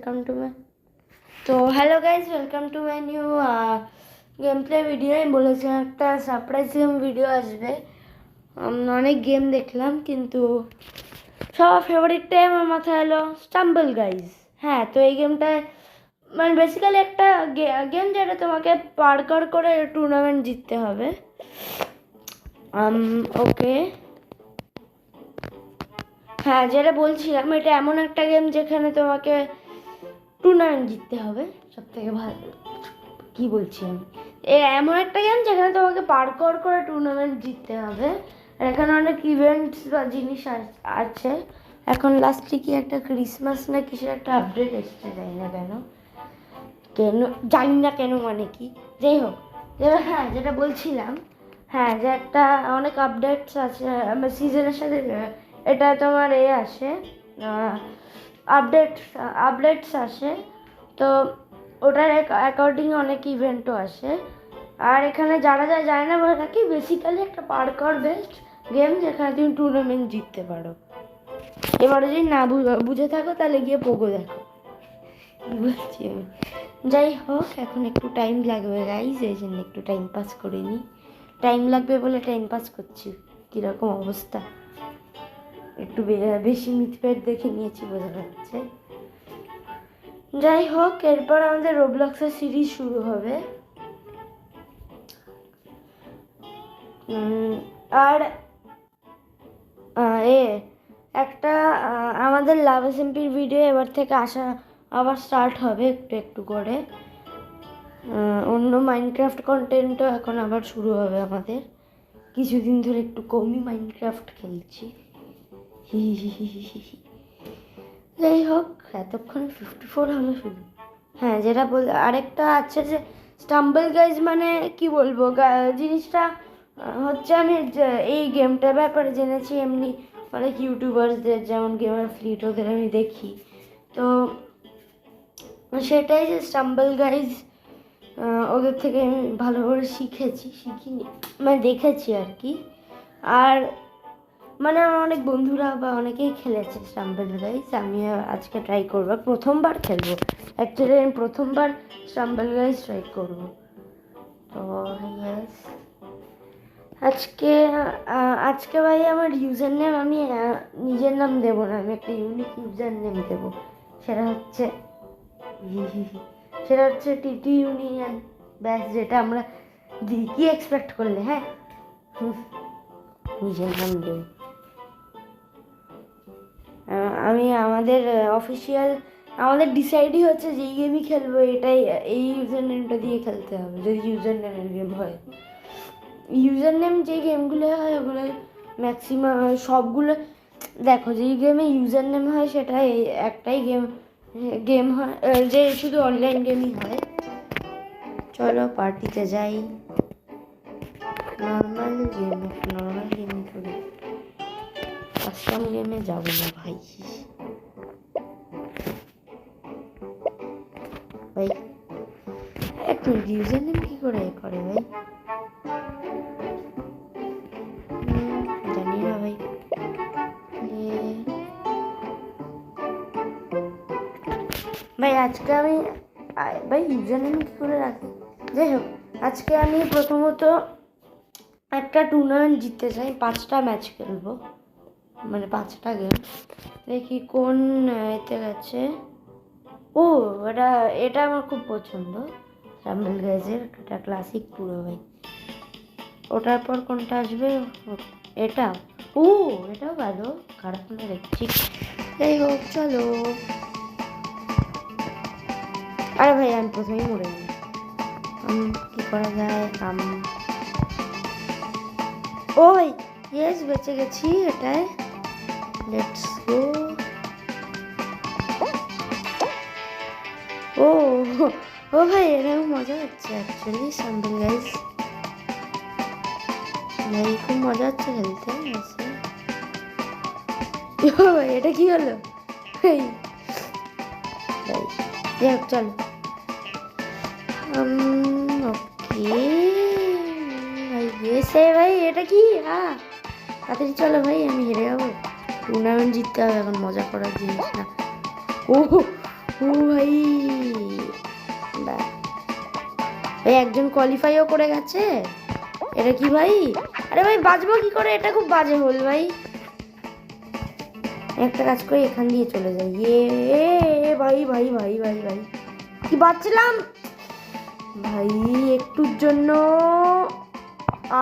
welcome to my hello guys, welcome to my new gameplay video. আমি বলেছিলাম একটা surprise game video আসবে। অনেক গেম দেখলাম কিন্তু সবার ফেভারিটটাই আমার মাথায় এলো স্টাম্বল গাইজ। হ্যাঁ, তো এই গেমটা মানে বেসিক্যালি একটা গেম যেটা তোমাকে পার্কার করে টুর্নামেন্ট জিততে হবে। ওকে, হ্যাঁ যেটা বলছিলাম, এটা এমন একটা গেম যেখানে তোমাকে টুর্নামেন্ট জিততে হবে। সব থেকে ভালো কী বলছি আমি, এমন একটা গেম যেখানে তোমাকে পার্কর করে টুর্নামেন্ট জিততে হবে। আর এখানে অনেক ইভেন্টস বা জিনিস আছে। এখন লাস্টে কি একটা ক্রিসমাস না কিসের একটা আপডেট এসছে, জানি না কেন মানে কি, যাই হোক। হ্যাঁ যেটা বলছিলাম, হ্যাঁ যে একটা অনেক আপডেটস আছে সিজনের সাথে, এটা তোমার আসে আপডেটস আসে, তো ওটার অ্যাকর্ডিং অনেক ইভেন্টও আসে। আর এখানে যারা যায় না বলে থাকি, বেসিক্যালি একটা পার্কর বেসড গেম যেখানে তুমি টুর্নামেন্ট জিততে পারো। এবারে যদি না বুঝে থাকো তাহলে গিয়ে পোগো দেখো, বলছি আমি। যাই হোক, এখন একটু টাইম লাগবে গাইজ, এই জন্য একটু টাইম পাস করে নিই। টাইম লাগবে বলে টাইম পাস করছি, কীরকম অবস্থা। একটু বেশি মিথপেট দেখে নিয়েছি বোঝা যাচ্ছে। যাই হোক, এরপর আমাদের রোবলক্সের সিরিজ শুরু হবে। আর একটা আমাদের লাভ এসএমপির ভিডিও এবার থেকে আসা আবার স্টার্ট হবে একটু একটু করে। অন্য মাইনক্রাফট কন্টেন্টও এখন আবার শুরু হবে আমাদের। কিছুদিন ধরে একটু কমই মাইনক্রাফট খেলছি। যাই হোক, এতক্ষণে 54 হলো শুধু। হ্যাঁ যেটা আরেকটা আছে যে স্টাম্বল গাইজ, মানে কি বলবো, জিনিসটা হচ্ছে আমি এই গেমটার ব্যাপারে জেনেছি এমনি অনেক ইউটিউবার্সদের, যেমন গেমার ফ্লিট, ওদের আমি দেখি। তো সেটাই যে স্টাম্বল গাইজ, ওদের থেকে আমি ভালো করে শিখিনি, মানে দেখেছি আর কি। আর মানে আমার অনেক বন্ধুরা বা অনেকেই খেলেছে স্টাম্বল গাইজ। আমি আজকে ট্রাই করবো, প্রথমবার খেলবো অ্যাকচুয়ালি, আমি প্রথমবার স্টাম্বল গাইজ ট্রাই করবো। তো ইয়েস, আজকে ভাই আমার ইউজার নেম আমি নিজের নাম দেবো না, আমি একটা ইউনিক ইউজার নেম দেবো। সেটা হচ্ছে টিটি ইউনিয়ন ব্যাস, যেটা আমরা দিই। কি এক্সপেক্ট করলে? হ্যাঁ, নিজের নাম দেবো আমি। আমাদের অফিসিয়াল আমাদের ডিসাইডই হচ্ছে যে এই গেমই খেলবো, এটাই এই ইউজার নেমটা দিয়ে খেলতে হবে যদি ইউজার নেমের গেম হয়। ইউজার নেম যে গেমগুলো হয় ওগুলো ম্যাক্সিমাম সবগুলো, দেখো যেই গেমে ইউজার নেম হয় সেটা একটাই গেম হয়, যে শুধু অনলাইন গেমই হয়। চলো পার্টিতে যাই, নর্মাল গেমই করি, কাস্টম গেমে যাবো না ভাই। এক মিনিট, ইউজার নেম কি করে ভাই? জানি না ভাই। আজকে আমি ইউজার নেম কি করে রাখি? যাই হোক, আজকে আমি প্রথমত একটা টুর্নামেন্ট জিততে চাই, 5টা ম্যাচ খেলবো, মানে 5টা গেম। দেখি কোন এতে গেছে। ও এটা আমার খুব পছন্দ, স্টাম্বল গাইজের, এটা ক্লাসিক পুরো ভাই। ওটার পর কোনটা আসবে? এটাও ভালো, খারাপ না দেখছি। যাই হোক চলো। আরে ভাই আমি প্রথমেই মরে গেলাম। কি করা যায়? ওই ইয়েস, বেঁচে গেছি এটাই। Let's go. ও ভাই, এরকম মজা হচ্ছে অ্যাকচুয়ালি স্টাম্বল গাইজ, ভাই খুব মজা হচ্ছে খেলতে। ভাই এটা কি হলো? যাই হোক চলো। ওকে ভাই, এটা কি? তাড়াতাড়ি চলো ভাই, আমি হেরে যাবো। টুর্নামেন্ট জিততে হবে এখন, মজা করার জিনিস না। ও ভাই, বাহ ভাই, একজন কোয়ালিফাইও করে গেছে। এটা কি ভাই? আরে ভাই বাজবো কি করে? এটা খুব বাজে হল ভাই। একটা কাজ করি, এখান দিয়ে চলে যাই। ভাই ভাই ভাই ভাই ভাই, কি বাজছিলাম ভাই একটুর জন্য,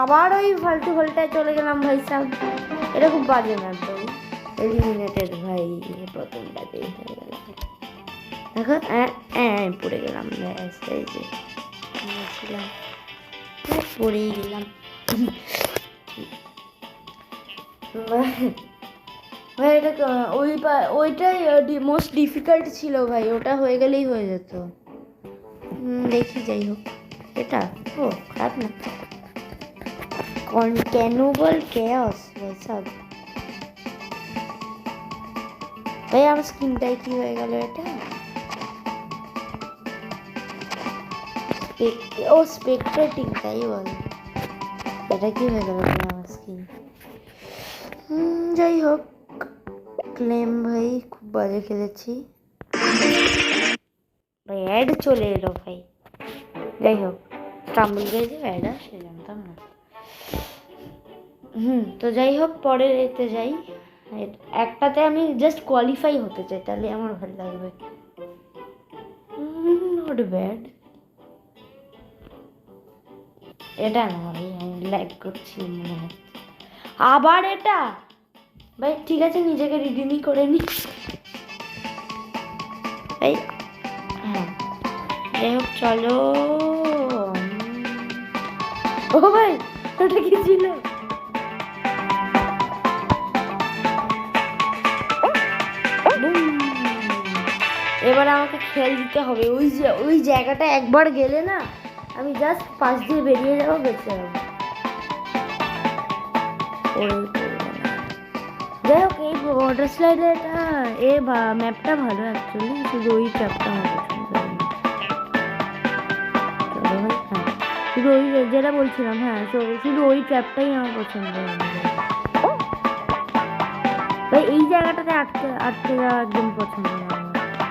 আবার ওই ফালতু হলটায় চলে গেলাম ভাই সাহেব। এটা খুব বাজে ম্যাপ ভাই। এলিমিনেটেড ভাই, প্রথমটাতেই হয়ে গেল। দেখো পড়ে গেলাম, ব্যাস এই যে পড়েই গেলাম। ভাই এটা ওইটাই মোস্ট ডিফিকাল্ট ছিল ভাই, ওটা হয়ে গেলেই হয়ে যেত। দেখি যাই হোক, এটা ও খারাপ না। ক্যানোবল কেয়াস ভাই সব। ভাই আমার স্ক্রিনটাই কি হয়ে গেল? এটা ও স্পেকটেটিং, তাই বল। এটা কি হয়ে গেল আমার স্ক্রিন? যাই হোক, ক্লেম ভাই খুব বাজে খেলেছি ভাই। অ্যাড চলে এলো ভাই। যাই হোক, স্টাম্বল গেছে অ্যাড আসে, জানতাম না। তো যাই হোক, পরের এতে যাই। একটাতে আমি জাস্ট কোয়ালিফাই হতে চাই, তাহলে আমার ভালো লাগবে। Not bad. এটা না ভাই, আমি লাইক করছি মনে হচ্ছে। আবার এটা ভাই, ঠিক আছে নিজেকে রিডিমই করে নি ভাই। হ্যাঁ যাই হোক, চলো। ও ভাই ওটা কি ছিল? এবার আমাকে খেয়াল দিতে হবে, ওই জায়গাটা একবার গেলে না, আমি জাস্ট পাশ দিয়ে বেরিয়ে যাবো, বেঁচে যাবো। যাই হোক, এই ওয়াটার স্লাইডের ম্যাপটা ভালো অ্যাকচুয়ালি, শুধু ওই ট্র্যাপটা আমার পছন্দ হয়নি। শুধু ওই যেটা বলছিলাম, হ্যাঁ শুধু ওই ট্র্যাপটাই আমার পছন্দ হয়নি ভাই। এই জায়গাটাতে আটকে যাওয়া একদম পছন্দ না আমার।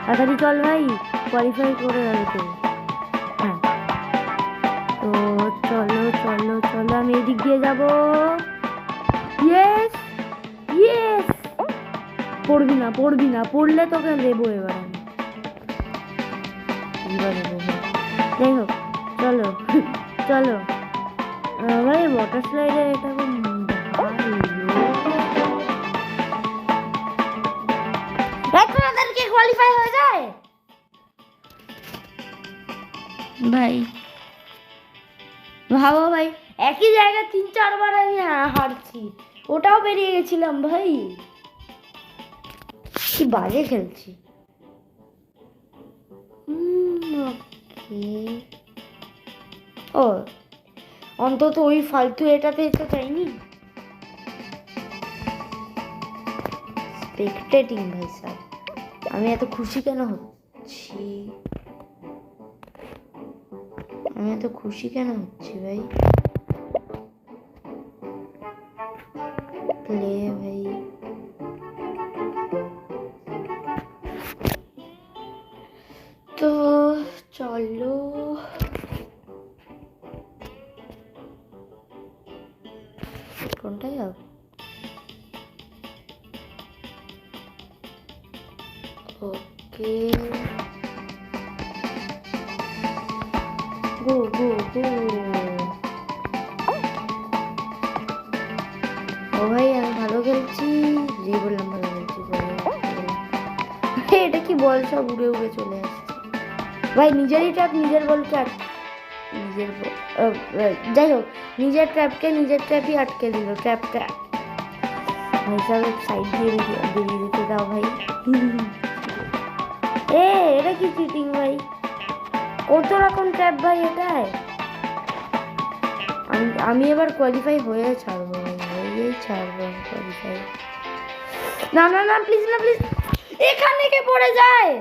তাড়াতাড়ি চল ভাই, কোয়ালিফাই করে গেল তো। হ্যাঁ তো চলো চলো চলো, আমি এদিক দিয়ে যাবো। ইয়েস ইয়েস, পড়বি না পড়বি না, পড়লে তোকে দেবো এবার আমি। যাই হোক চলো চলো ভাই, ওয়াটার স্লাইডে এটা তাদেরকে কোয়ালিফাই হয়ে যায় ভাই। ভাবো ভাই, একই জায়গায় 3-4 বার আমি হারছি, ওটাও বেরিয়ে গেছিলাম ভাই। কি বাজে খেলছি। ও অন্তত ওই ফালতু এটাতে তো চাইনি। স্পেকটেটিং ভাই স্যার, আমি এত খুশি কেন হচ্ছি? ভাই প্লে ভাই। তো চলো, কোনটা যাব? ওকে, গো গো গো। ও ভাই আমি ভালো খেলছি, যে বললাম ভালো খেলছি। এটা কি বল, সব উড়ে উড়ে চলে আসছে ভাই। নিজেরই ট্র্যাপ, নিজের বলকে যাই হোক, নিজের ট্র্যাপই আটকে দিল। ট্র্যাপটা ভাই সাহেব সাইড দিয়ে বেরিয়ে যেতে দাও ভাই। এটা কি চিটিং ভাই? কত রকম ট্র্যাপ ভাই এটায়। আমি এবার কোয়ালিফাই হয়ে ছাড়বো ভাই, হয়েই ছাড়বো কোয়ালিফাই। না না না, প্লিজ না প্লিজ, এখানে কে পড়ে যায়?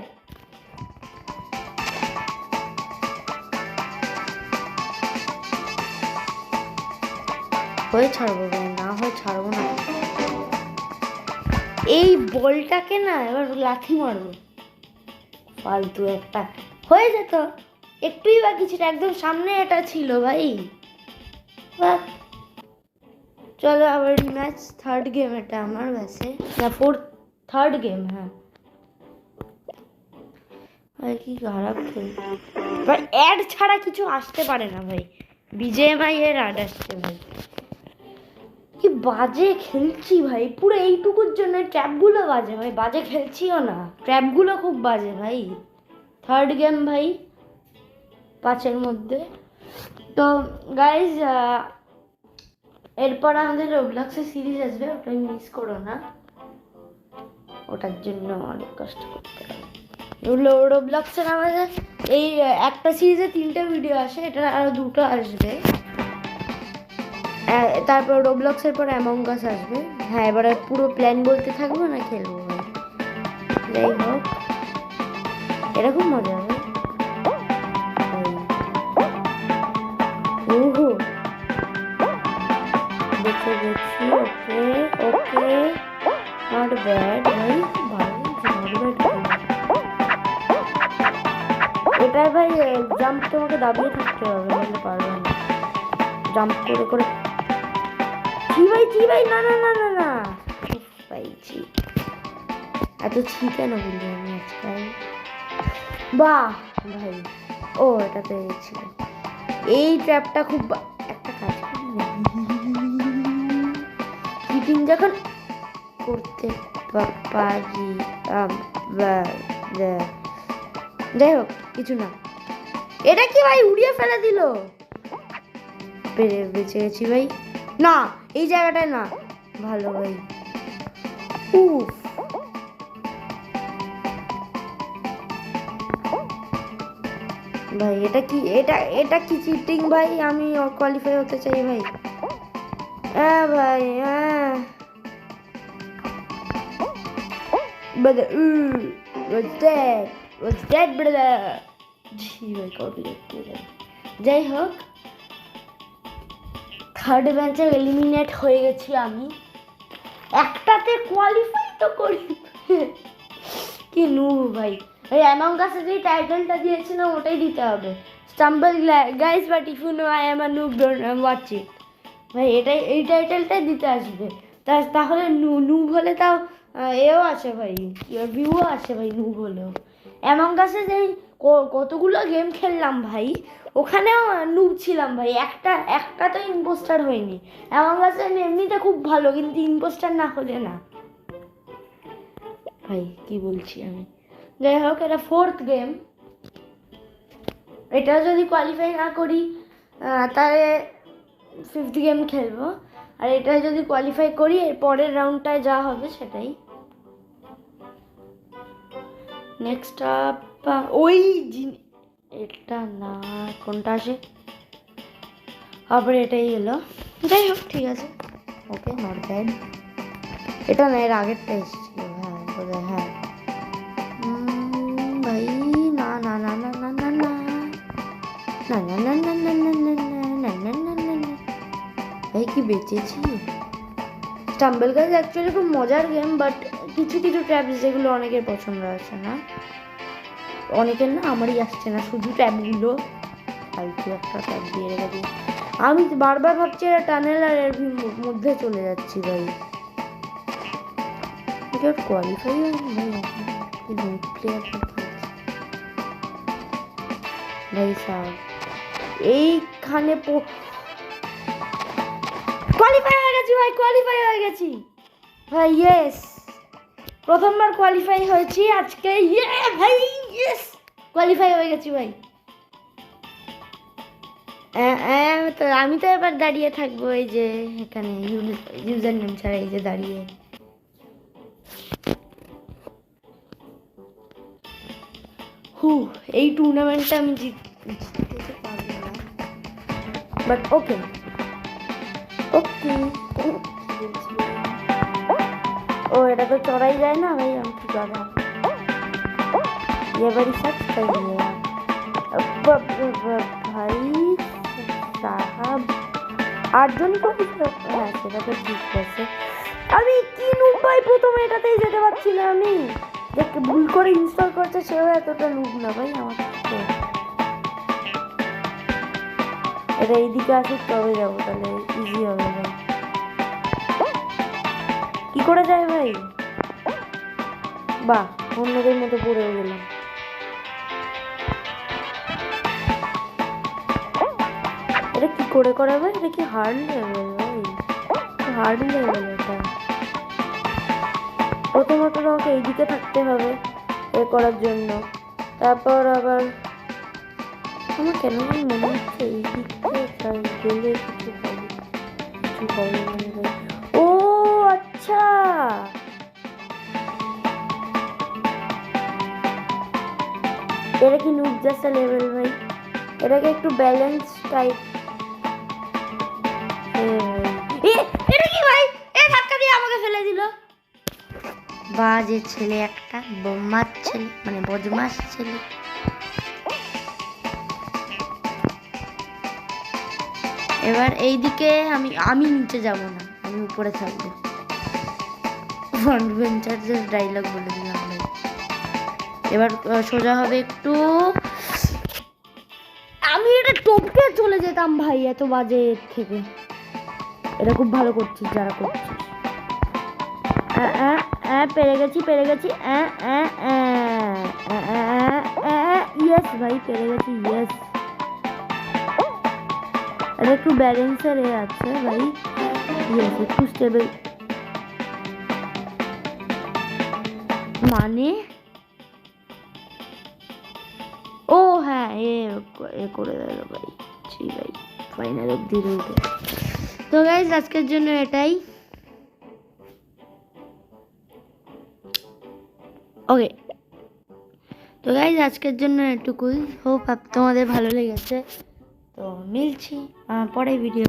হয়ে ছাড়বো ভাই, না হয় ছাড়বো না। এই বলটাকে না এবার লাথি মারবো। ফালতু একটা হয়ে যেত, একটুই বাকি ছিল, একদম সামনে এটা ছিল ভাই। বাহ, চলো আবার ম্যাচ, থার্ড গেম এটা আমার, ব্যাসে না থার্ড গেম। হ্যাঁ ভাই কি খারাপ খেল ভাই, অ্যাড ছাড়া কিছু আসতে পারে না ভাই, বিজেএমআই এর অ্যাড আসছে ভাই। কি বাজে খেলছি ভাই, পুরো এইটুকুর জন্য ট্র্যাপগুলো বাজে ভাই, বাজে খেলছিও না, ট্র্যাপগুলো খুব বাজে ভাই। থার্ড গেম ভাই 5-এর মধ্যে। তো গাইজ এরপর আমাদের রোবলক্সের সিরিজ আসবে, ওটা মিস করো না, ওটার জন্য অনেক কষ্ট করতে হবে। রোবলক্সের আমাদের এই একটা সিরিজে 3টে ভিডিও আসে, এটা আরও 2টো আসবে। তারপর রোবলক্সের পর অ্যামং আস আসবে। হ্যাঁ এবারে পুরো প্ল্যান বলতে থাকবো না, খেলবো ভাই। যাই হোক এটা খুব মজা হবে। ওহো দেখে দেখছি, ওকে ওকে, নট ব্যাড ভাই, ভালো এটাই ভাই। জাম্প তোমাকে দাবিয়ে থাকতে হবে, নাহলে পারবে না। জাম্প করে করে ছি ভাই, না না না না না পাইছি, এত ছি কেন বললি আমি আজকাল। বাহ ভাই, ও এটা পেয়েছিল, এই ট্র্যাপটা খুব একটা কাজ চিটিং যখন করতে পারি। যাই হোক কিছু না, এটা কি ভাই উড়িয়ে ফেলে দিল, বেঁচে গেছি ভাই। না এই জায়গাটায় না, ভালো ভাই। উফ ভাই এটা কি, এটা কি চিটিং ভাই, আমি কোয়ালিফাই হতে চাই ভাই। হ্যাঁ ভাই হ্যাঁ, brother what's that brother, জি ভাই কমপ্লিট। যাই হোক থার্ড ম্যাচে এলিমিনেট হয়ে গেছি আমি, একটাতে কোয়ালিফাই তো করি। কি নুব ভাই, এই অ্যামং আস যে টাইটেলটা দিয়েছিলাম ওটাই দিতে হবে, Stumble Guys, but if you know I am a noob don't watch it ভাই, এটাই এই টাইটেলটাই দিতে আসবে। তাহলে নুব হলে তাও এও আসে ভাই, ভিউও আসে ভাই নুব হলেও। অ্যামং আসে যে কতগুলো গেম খেললাম ভাই, ওখানেও নুব ছিলাম ভাই, একটা তো ইম্পোস্টার হয়নি। অ্যামং আস এমনিতে খুব ভালো, কিন্তু ইম্পোস্টার না হলে না ভাই, কি বলছি আমি। যাই হোক এটা ফোর্থ গেম, এটা যদি কোয়ালিফাই না করি তাহলে ফিফথ গেম খেলবো, আর এটা যদি কোয়ালিফাই করি এর পরের রাউন্ডটায় যা হবে সেটাই। নেক্সট আপ ওই এটা না, কোনটা আসে আবার, এটাই এলো। যাই হোক ঠিক আছে, ওকে নট ব্যাড। এটা না, এর আগেরটা এসেছিল, হ্যাঁ বোধহয়, হ্যাঁ ভাই না না না না না না না না না না না না না না না না না না না ভাই কি বেঁচেছি। স্টাম্বল গাইজ অ্যাকচুয়ালি খুব মজার গেম, বাট কিছু কিছু ট্র্যাপস যেগুলো অনেকের পছন্দ আসে না, অনেকের না আমারই আসছে না, শুধু ট্র্যাপগুলো ফালতু একটা ট্র্যাপ দিয়ে রেখে দিই। আমি বারবার ভাবছি এরা টানেল আর এর মধ্যে চলে যাচ্ছি ভাই, কোয়ালিফাই ভাই সাহ, এইখানে কোয়ালিফাই হয়ে গেছি ভাই, কোয়ালিফাই হয়ে গেছি ভাই, ইয়েস প্রথমবার কোয়ালিফাই হয়েছি আজকে, ইয়ে ভাই ইয়েস কোয়ালিফাই হয়ে গেছি ভাই। তো আমি তো এবার দাঁড়িয়ে থাকবো এই যে এখানে, ইউজার নেম ছাড়া এই যে দাঁড়িয়ে। এই টুর্নামেন্টটা আমি জিততে পারবো না, বাট ওকে ওকে। ও এটা তো চড়াই যায় না ভাই, আমি কি কথা ये बड़ी सच कही है ভাই সাহাব, 8 জনই করে, হ্যাঁ সেটা তো ঠিক আছে। আমি কি নুব ভাই, প্রথমে এটাতেই যেতে পারছি না আমি। দেখ ভুল করে ইনস্টল করতে সেও এতটা নুব না ভাই আমার তো। এটা এইদিকে আসুক তবে যাবো, তাহলে ইজি হবে ভাই। কি করে যায় ভাই? বাহ, অন্যদের মতো পড়েও গেলাম। এটা কি করে করা ভাই? এটা কি হার্ড লেভেল ভাই? হার্ড লেভেল এটা। প্রথমত আমাকে এইদিকে থাকতে হবে এ করার জন্য, তারপর আবার আমার কেন জানি মনে হচ্ছে এই দিক থেকে গেলে কিছু হবে, কিছু হবে মনে হয়। ও আচ্ছা, এটা কি নুব জাস্ট লেভেল ভাই? এটাকে একটু ব্যালেন্স টাইপ। এটা কি ভাই? এ ধাক্কা দিয়ে আমাকে ফেলে দিল। বাজে ছেলে একটা, বদমাস ছেলে, মানে বদমাস ছেলে। এবার এইদিকে আমি নিচে যাব না, আমি উপরে থাকবো। ফ্রন্ট বেঞ্চারদের ডায়লগ বলে দিলাম ভাই। এবার সোজা হবে একটু। আমি এটা টপকে চলে যেতাম ভাই, এত বাজে এর থেকে। এটা খুব ভালো করছিস যারা করছিস। পেরে গেছি ইয়েস ভাই, পেরে গেছি ইয়েস। এটা একটু ব্যালেন্সের এ আছে ভাই, ইয়েস একটু স্টেবল মানে। ও হ্যাঁ, এ করে দিল ভাই। জি ভাই, ফাইনাল অব্দি রইল। তো গাইজ আজকের জন্য এটাই। ওকে, তো গাইজ আজকের জন্য এটুকুই। হোপ তোমাদের ভালো লেগেছে। তো মিলছি পরে ভিডিও।